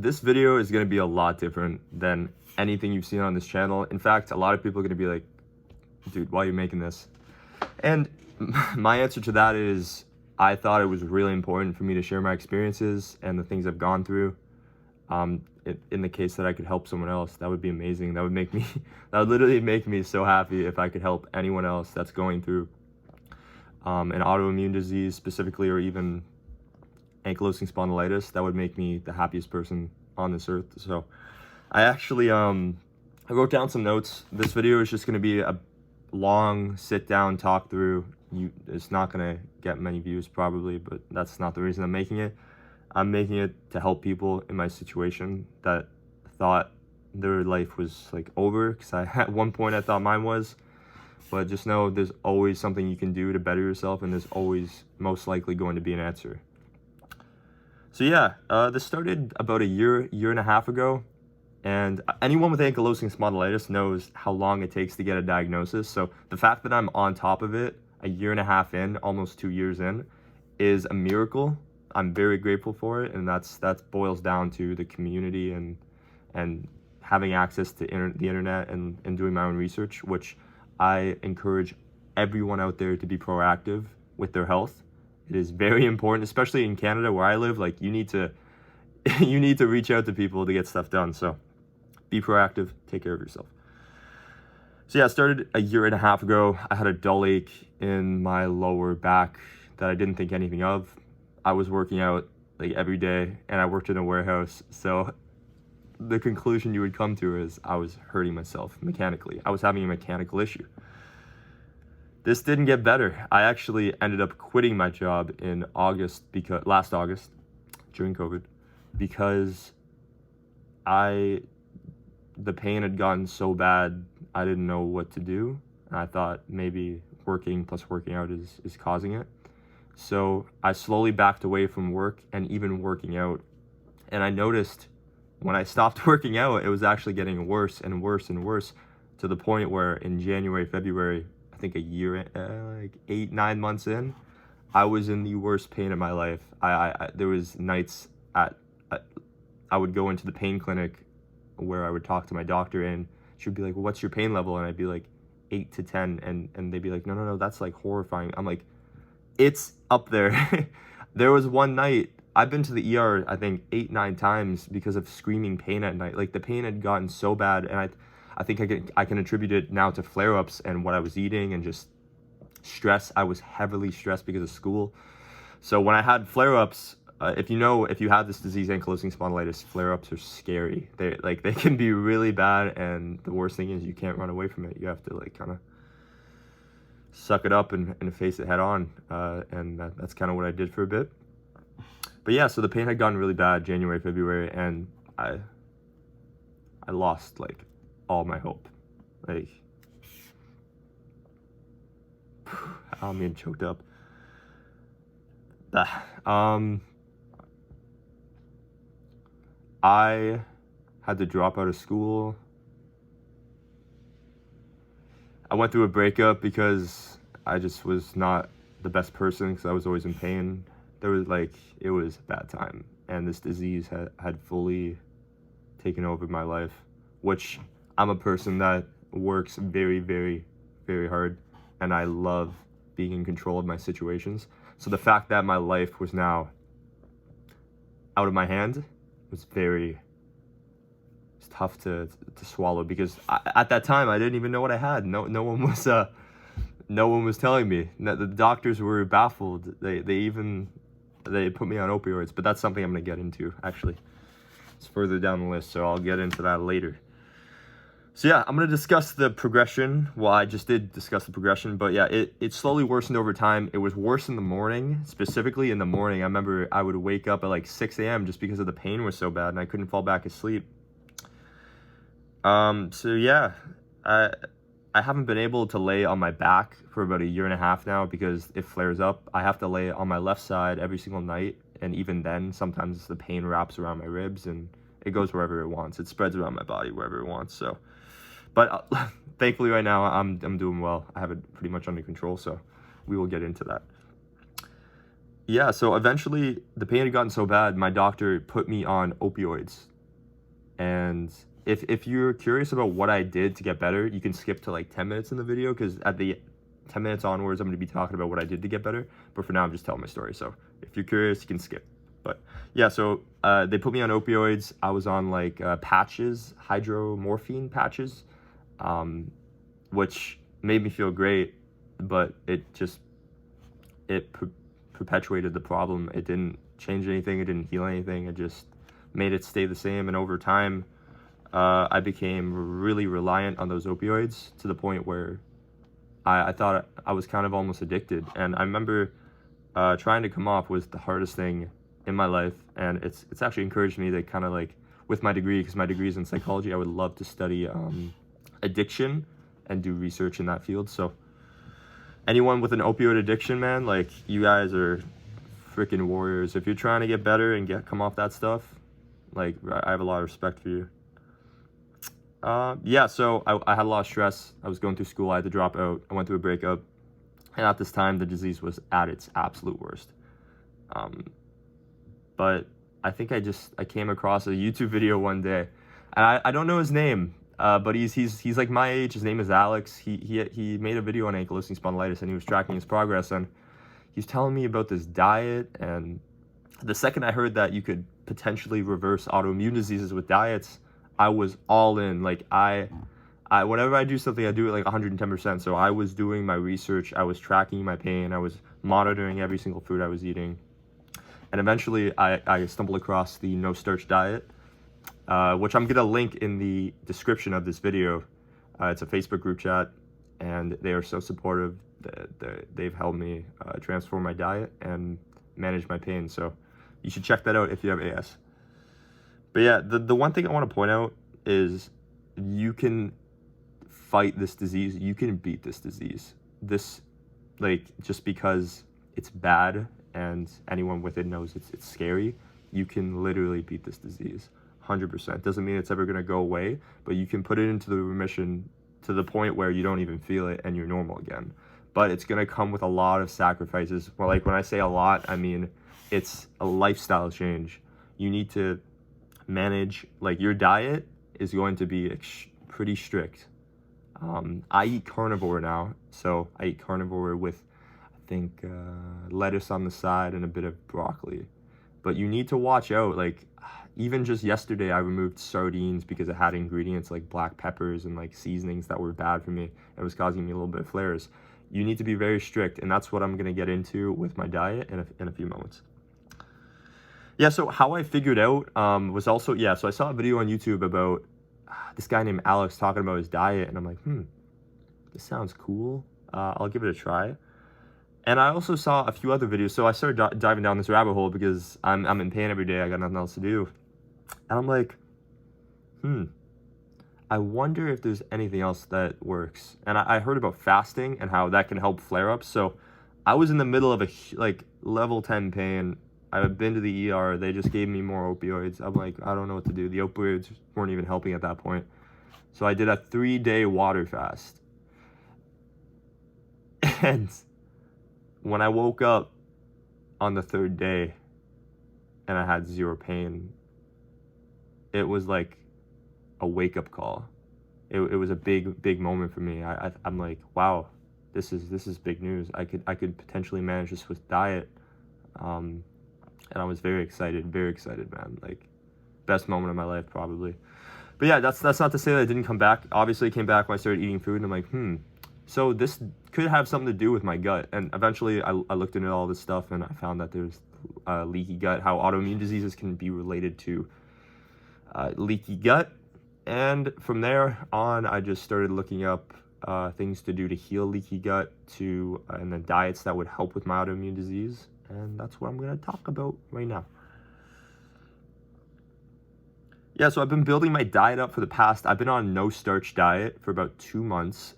this video is going to be a lot different than anything you've seen on this channel. In fact, a lot of people are going to be like, dude, why are you making this? And my answer to that is, I thought it was really important for me to share my experiences and the things I've gone through. In the case that I could help someone else, that would be amazing. That would literally make me so happy if I could help anyone else that's going through an autoimmune disease specifically, or even ankylosing spondylitis. That would make me the happiest person on this earth. So I actually I wrote down some notes. This video is just going to be a long sit down talk through. It's not going to get many views probably, but that's not the reason I'm making it. I'm making it to help people in my situation that thought their life was like over, because at one point I thought mine was. But just know there's always something you can do to better yourself, and there's always most likely going to be an answer. So yeah, this started about a year and a half ago, and anyone with ankylosing spondylitis knows how long it takes to get a diagnosis. So the fact that I'm on top of it a year and a half in, almost 2 years in, is a miracle. I'm very grateful for it, and that boils down to the community and having access to the internet and doing my own research, which I encourage everyone out there to be proactive with their health. It is very important, especially in Canada where I live. Like, you need to reach out to people to get stuff done. So be proactive, take care of yourself. So yeah, it started a year and a half ago. I had a dull ache in my lower back that I didn't think anything of. I was working out like every day, and I worked in a warehouse. So the conclusion you would come to is I was hurting myself mechanically. I was having a mechanical issue. This didn't get better. I actually ended up quitting my job in last August, during COVID, because the pain had gotten so bad, I didn't know what to do. And I thought maybe working out is causing it. So I slowly backed away from work and even working out. And I noticed when I stopped working out, it was actually getting worse and worse and worse, to the point where in January, February, I think a year, like 8-9 months in, I was in the worst pain of my life. There was nights I would go into the pain clinic where I would talk to my doctor, and she would be like, well, what's your pain level? And I'd be like 8 to 10. And they'd be like, no, that's like horrifying. I'm like, it's up there. There was one night, I've been to the ER, I think 8-9 times because of screaming pain at night. Like, the pain had gotten so bad, and I think I can attribute it now to flare-ups and what I was eating and just stress. I was heavily stressed because of school. So when I had flare-ups, if you have this disease, ankylosing spondylitis, flare-ups are scary. They can be really bad, and the worst thing is you can't run away from it. You have to like kind of suck it up and face it head on, and that's kind of what I did for a bit. But yeah, so the pain had gotten really bad January, February, and I lost like all my hope. Like, I'm getting choked up. I had to drop out of school. I went through a breakup because I just was not the best person, because I was always in pain. It was a bad time, and this disease had fully taken over my life, which I'm a person that works very, very, very hard, and I love being in control of my situations. So the fact that my life was now out of my hand was it's tough to swallow, because at that time I didn't even know what I had. No one was telling me. The doctors were baffled. They put me on opioids, but that's something I'm going to get into, actually. It's further down the list, so I'll get into that later. So yeah, I'm going to discuss the progression. Well, I just did discuss the progression, but yeah, it slowly worsened over time. It was worse in the morning, specifically in the morning. I remember I would wake up at like 6 a.m. just because of the pain was so bad, and I couldn't fall back asleep. So yeah, I haven't been able to lay on my back for about a year and a half now, because it flares up. I have to lay on my left side every single night, and even then, sometimes the pain wraps around my ribs, and it goes wherever it wants. It spreads around my body wherever it wants. So, but thankfully right now I'm doing well. I have it pretty much under control, so we will get into that. Yeah, so eventually the pain had gotten so bad, my doctor put me on opioids. And if you're curious about what I did to get better, you can skip to like 10 minutes in the video, because at the 10 minutes onwards, I'm going to be talking about what I did to get better. But for now, I'm just telling my story. So if you're curious, you can skip. But yeah, so they put me on opioids. I was on like patches, hydromorphine patches, which made me feel great, but it perpetuated the problem. It didn't change anything. It didn't heal anything. It just made it stay the same. And over time, I became really reliant on those opioids to the point where I thought I was kind of almost addicted. And I remember trying to come off was the hardest thing in my life. And it's actually encouraged me to kind of like, with my degree, because my degree is in psychology, I would love to study addiction and do research in that field. So anyone with an opioid addiction, man, like, you guys are freaking warriors. If you're trying to get better and come off that stuff, like, I have a lot of respect for you. Yeah, so I had a lot of stress. I was going through school. I had to drop out. I went through a breakup. And at this time, the disease was at its absolute worst. But I think I came across a YouTube video one day. And I don't know his name, but he's like my age. His name is Alex. He made a video on ankylosing spondylitis, and he was tracking his progress. And he's telling me about this diet. And the second I heard that you could potentially reverse autoimmune diseases with diets, I was all in. Like, I whenever I do something, I do it like 110%. So I was doing my research, I was tracking my pain, I was monitoring every single food I was eating. And eventually I stumbled across the no starch diet, which I'm gonna link in the description of this video. It's a Facebook group chat, and they are so supportive. They've helped me transform my diet and manage my pain. So you should check that out if you have AS. But yeah, the one thing I want to point out is you can fight this disease. You can beat this disease. This, like, just because it's bad and anyone with it knows it's scary, you can literally beat this disease 100%. Doesn't mean it's ever going to go away, but you can put it into the remission to the point where you don't even feel it and you're normal again. But it's going to come with a lot of sacrifices. Well, like, when I say a lot, I mean it's a lifestyle change. You need to manage, like, your diet is going to be pretty strict. I eat carnivore now, so I eat carnivore with, I think, lettuce on the side and a bit of broccoli. But you need to watch out. Like, even just yesterday, I removed sardines because it had ingredients like black peppers and like seasonings that were bad for me. It was causing me a little bit of flares. You need to be very strict, and that's what I'm going to get into with my diet in a few moments. Yeah, so how I figured out was also, yeah, so I saw a video on YouTube about this guy named Alex talking about his diet, and I'm like, this sounds cool. I'll give it a try. And I also saw a few other videos, so I started diving down this rabbit hole because I'm in pain every day. I got nothing else to do. And I'm like, I wonder if there's anything else that works. And I heard about fasting and how that can help flare-ups. So I was in the middle of a, like, level 10 pain. I've been to the ER. They just gave me more opioids. I'm like, I don't know what to do. The opioids weren't even helping at that point. So I did a 3-day water fast. And when I woke up on the 3rd day and I had 0 pain, it was like a wake-up call. It was a big moment for me. I'm like, wow, this is big news. I could potentially manage this with diet. And I was very excited, man. Like, best moment of my life, probably. But yeah, that's not to say that it didn't come back. Obviously, it came back when I started eating food, and I'm like, so this could have something to do with my gut. And eventually, I looked into all this stuff, and I found that there's leaky gut, how autoimmune diseases can be related to leaky gut. And from there on, I just started looking up things to do to heal leaky gut, and then diets that would help with my autoimmune disease. And that's what I'm going to talk about right now. Yeah, so I've been building my diet up for the past, I've been on a no starch diet for about 2 months.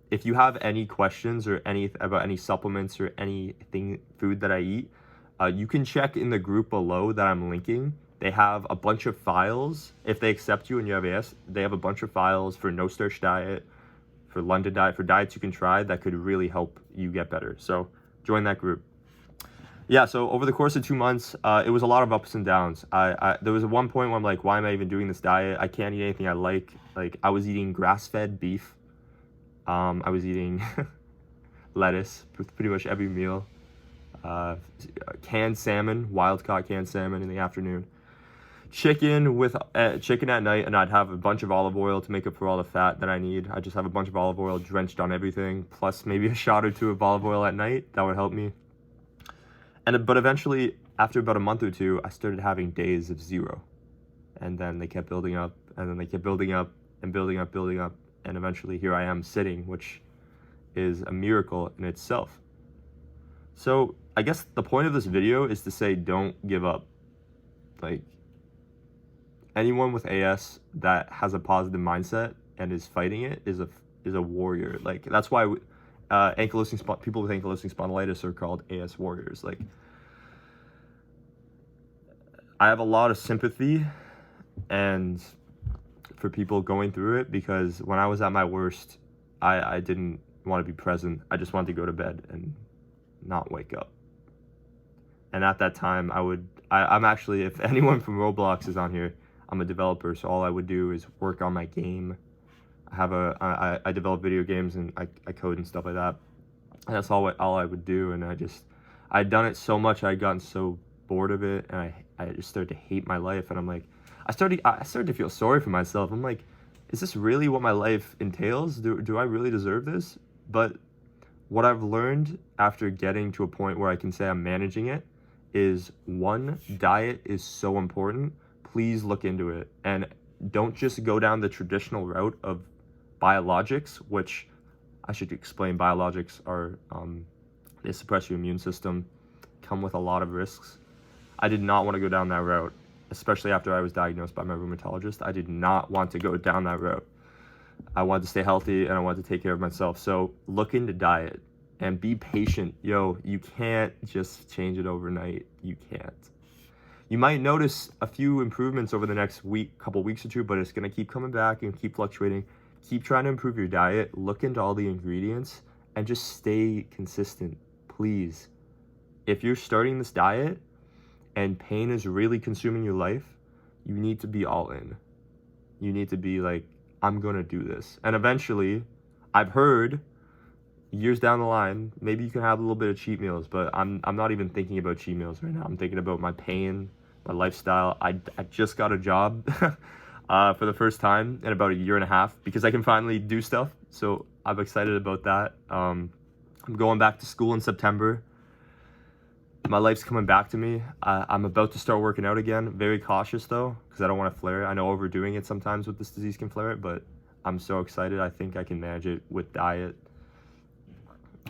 If you have any questions or about any supplements or anything, food that I eat, you can check in the group below that I'm linking. They have a bunch of files. If they accept you and you have AS, they have a bunch of files for no starch diet, for London diet, for diets you can try that could really help you get better. So join that group. yeah, so over the course of 2 months, it was a lot of ups and downs. There was one point where I'm like, why am I even doing this diet? I can't eat anything I like. Like, I was eating grass-fed beef. I was eating lettuce with pretty much every meal. Canned salmon, wild-caught canned salmon in the afternoon. Chicken at night, and I'd have a bunch of olive oil to make up for all the fat that I need. I just have a bunch of olive oil drenched on everything, plus maybe a shot or two of olive oil at night. That would help me. But eventually, after about a month or two, I started having days of 0. And then they kept building up, and then they kept building up, and building up, and eventually here I am sitting, which is a miracle in itself. So I guess the point of this video is to say, don't give up. Like, anyone with AS that has a positive mindset and is fighting it is a warrior. Like, that's why people with ankylosing spondylitis are called AS warriors. Like, I have a lot of sympathy and for people going through it, because when I was at my worst, I didn't want to be present. I just wanted to go to bed and not wake up. And at that time, I'm actually, if anyone from Roblox is on here, I'm a developer, so all I would do is work on my game. I develop video games, and I code and stuff like that. And that's all I would do. And I'd done it so much, I'd gotten so bored of it, and I just started to hate my life. And I'm like, I started to feel sorry for myself. I'm like, is this really what my life entails? Do I really deserve this? But what I've learned after getting to a point where I can say I'm managing it is, one, diet is so important. Please look into it, and don't just go down the traditional route of biologics, which I should explain. Biologics are, they suppress your immune system, come with a lot of risks. I did not want to go down that route, especially after I was diagnosed by my rheumatologist. I did not want to go down that route. I wanted to stay healthy, and I wanted to take care of myself. So look into diet and be patient. Yo, you can't just change it overnight. You can't. You might notice a few improvements over the next couple weeks or two, but it's going to keep coming back and keep fluctuating. Keep trying to improve your diet. Look into all the ingredients and just stay consistent, please. If you're starting this diet and pain is really consuming your life, you need to be all in. You need to be like, I'm going to do this. And eventually, I've heard years down the line, maybe you can have a little bit of cheat meals, but I'm not even thinking about cheat meals right now. I'm thinking about my pain, my lifestyle. I just got a job for the first time in about a year and a half, because I can finally do stuff. So I'm excited about that. I'm going back to school in September. My life's coming back to me. I'm about to start working out again. Very cautious though, because I don't want to flare it. I know overdoing it sometimes with this disease can flare it, but I'm so excited. I think I can manage it with diet,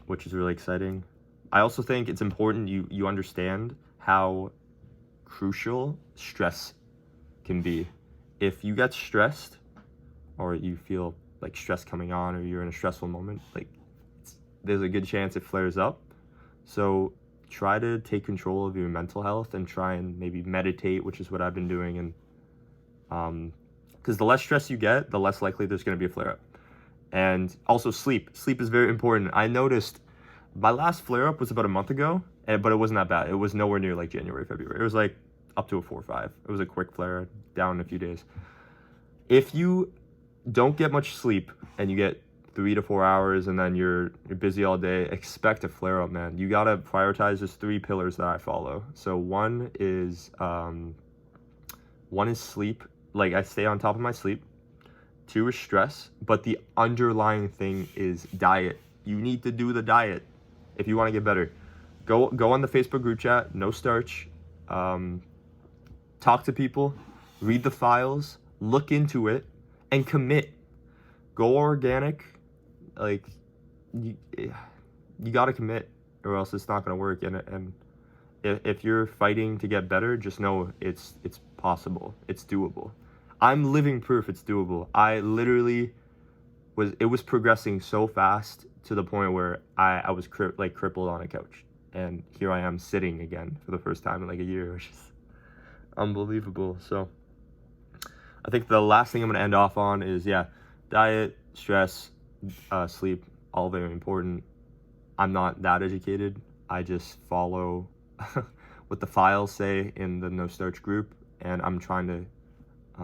which is really exciting. I also think it's important you understand how crucial stress can be. If you get stressed, or you feel like stress coming on, or you're in a stressful moment, like, there's a good chance it flares up. So try to take control of your mental health and try and maybe meditate, which is what I've been doing. And because the less stress you get, the less likely there's going to be a flare up. And also sleep is very important. I noticed my last flare up was about a month ago, but it wasn't that bad. It was nowhere near like January, February. It was like up to a 4 or 5. It was a quick flare, down in a few days. If you don't get much sleep and you get 3 to 4 hours and then you're busy all day, expect a flare up, man. You gotta prioritize. There's 3 pillars that I follow. So one is sleep. Like, I stay on top of my sleep. 2 is stress, but the underlying thing is diet. You need to do the diet if you want to get better. Go on the Facebook group chat, no starch. Talk to people, read the files, look into it, and commit. Go organic. Like, you gotta commit, or else it's not gonna work. And if you're fighting to get better, just know it's possible. It's doable. I'm living proof it's doable. I literally it was progressing so fast to the point where I was crippled on a couch. And here I am sitting again for the first time in like a year, which is unbelievable. So I think the last thing I'm going to end off on is, diet, stress, sleep, all very important. I'm not that educated. I just follow what the files say in the No Starch group, and I'm trying to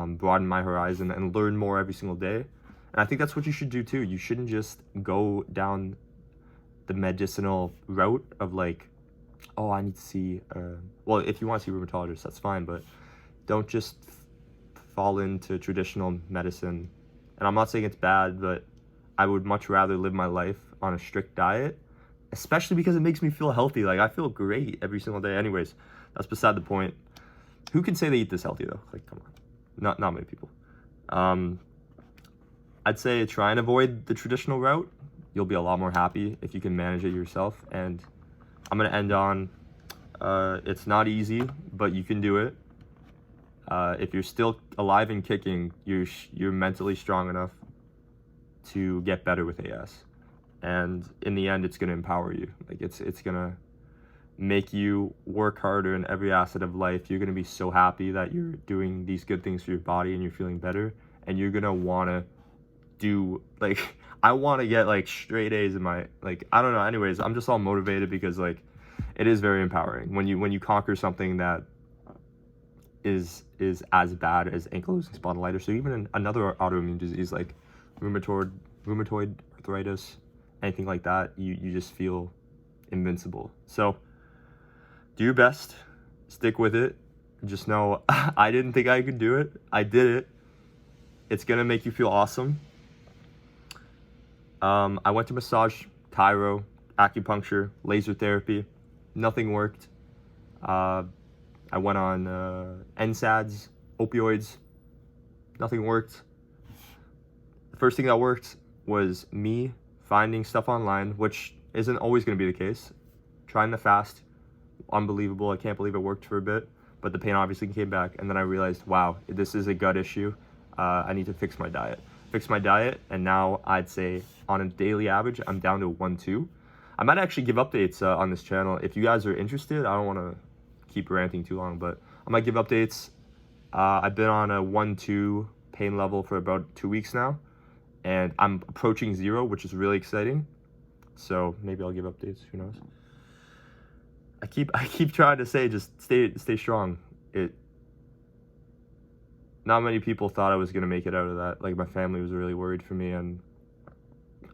broaden my horizon and learn more every single day. And I think that's what you should do too. You shouldn't just go down the medicinal route of like, oh, I need to see, well, if you want to see a rheumatologist, that's fine, but don't just fall into traditional medicine. And I'm not saying it's bad, but I would much rather live my life on a strict diet, especially because it makes me feel healthy. Like, I feel great every single day. Anyways, that's beside the point. Who can say they eat this healthy though? Like, come on, not many people. I'd say try and avoid the traditional route. You'll be a lot more happy if you can manage it yourself. And I'm gonna end on, it's not easy, but you can do it. If you're still alive and kicking, you're mentally strong enough to get better with AS. And in the end, it's gonna empower you. Like, it's gonna make you work harder in every asset of life. You're gonna be so happy that you're doing these good things for your body and you're feeling better. And you're gonna wanna do, like, I wanna get like straight A's in my, like, I don't know. Anyways, I'm just all motivated because like, it is very empowering when you conquer something that is as bad as ankylosing spondylitis, or even another autoimmune disease like rheumatoid arthritis, anything like that. You just feel invincible. So do your best, stick with it. Just know I didn't think I could do it. I did it. It's gonna make you feel awesome. I went to massage, chiro, acupuncture, laser therapy. Nothing worked. I went on NSAIDs, opioids. Nothing worked. The first thing that worked was me finding stuff online, which isn't always going to be the case. Trying the fast, unbelievable. I can't believe it worked for a bit, but the pain obviously came back. And then I realized, wow, this is a gut issue. I need to fix my diet. And now I'd say on a daily average, I'm down to 1-2. I might actually give updates on this channel. If you guys are interested, I don't want to keep ranting too long, but I might give updates. I've been on a 1-2 pain level for about 2 weeks now, and I'm approaching 0, which is really exciting. So maybe I'll give updates, who knows. I keep trying to say, just stay strong. Not many people thought I was gonna make it out of that. Like, my family was really worried for me, and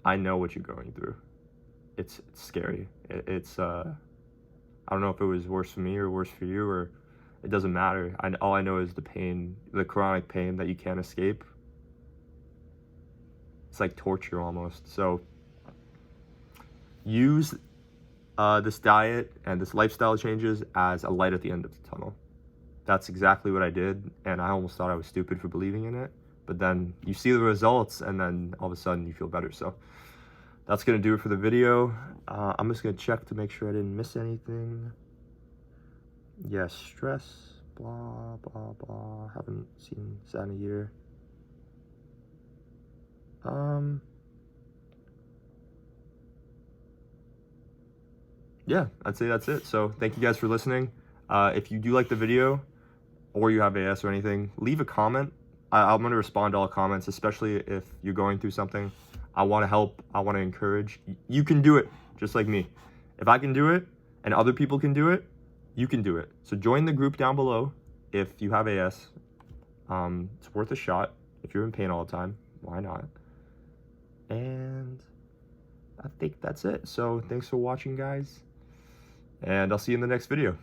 I know what you're going through. It's scary. I don't know if it was worse for me or worse for you, or it doesn't matter. All I know is the pain, the chronic pain that you can't escape. It's like torture almost. So use this diet and this lifestyle changes as a light at the end of the tunnel. That's exactly what I did, and I almost thought I was stupid for believing in it. But then you see the results, and then all of a sudden you feel better. So that's gonna do it for the video. I'm just gonna check to make sure I didn't miss anything. Yes, stress, blah, blah, blah. Haven't seen that in a year. Yeah, I'd say that's it. So thank you guys for listening. If you do like the video, or you have AS or anything, leave a comment. I'm gonna respond to all comments, especially if you're going through something. I want to help. I want to encourage. You can do it just like me. If I can do it and other people can do it, you can do it. So join the group down below if you have AS. It's worth a shot. If you're in pain all the time, why not? And I think that's it. So thanks for watching, guys. And I'll see you in the next video.